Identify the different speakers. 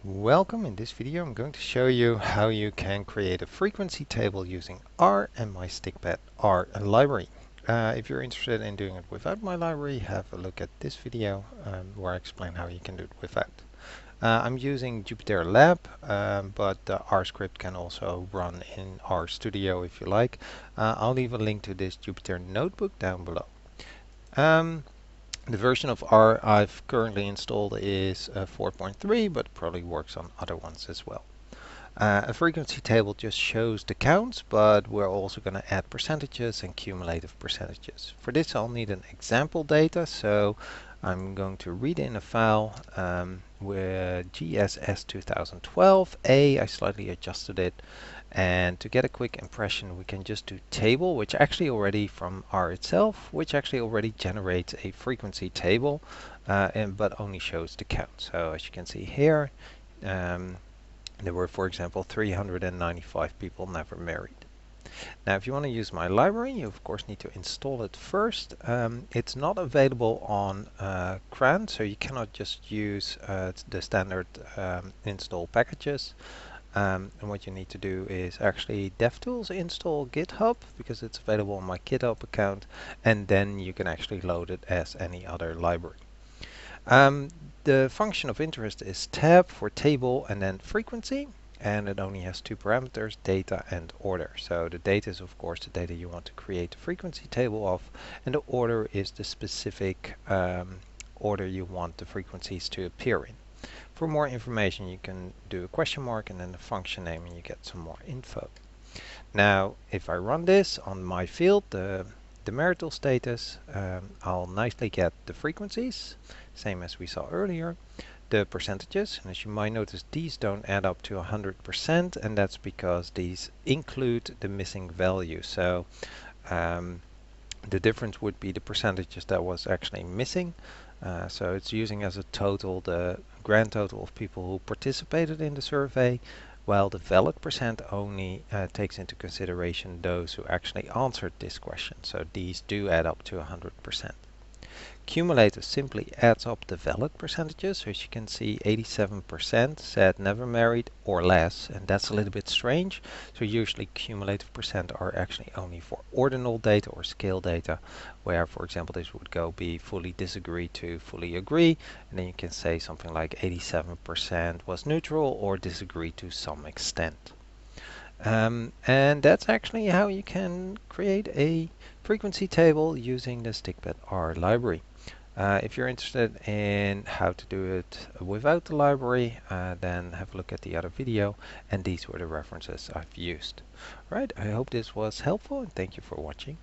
Speaker 1: Welcome. In this video I'm going to show you how you can create a frequency table using R and my stikpetR library. If you're interested in doing it without my library, have a look at this video where I explain how you can do it without. I'm using Jupyter Lab, but R script can also run in RStudio if you like. I'll leave a link to this Jupyter notebook down below. The version of R I've currently installed is 4.3, but probably works on other ones as well. A frequency table just shows the counts, but we're also going to add percentages and cumulative percentages. For this I'll need an example data, so I'm going to read in a file with GSS 2012 A. I slightly adjusted it, and to get a quick impression we can just do table, which actually already from R itself, which actually already generates a frequency table, but only shows the count. So as you can see here, there were, for example, 395 people never married. Now, if you want to use my library, you of course need to install it first. It's not available on CRAN, so you cannot just use the standard install packages. And what you need to do is actually DevTools install GitHub, because it's available on my GitHub account, and then you can actually load it as any other library. The function of interest is tab for table and then frequency, and it only has two parameters, data and order. So the data is of course the data you want to create the frequency table of, and the order is the specific order you want the frequencies to appear in. For more information you can do a question mark and then the function name and you get some more info. Now if I run this on my field, the marital status, I'll nicely get the frequencies, same as we saw earlier, the percentages, and as you might notice these don't add up to 100%, and that's because these include the missing value. So the difference would be the percentages that was actually missing. So it's using as a total the grand total of people who participated in the survey, while the valid percent only takes into consideration those who actually answered this question. So these do add up to 100%. Cumulative simply adds up the valid percentages. So as you can see, 87% said never married or less, and that's a little bit strange. So usually cumulative percent are actually only for ordinal data or scale data, where for example this would be fully disagree to fully agree, and then you can say something like 87% was neutral or disagree to some extent. And that's actually how you can create a frequency table using the stikpetR library. If you're interested in how to do it without the library, then have a look at the other video, and these were the references I've used. Right, I hope this was helpful and thank you for watching.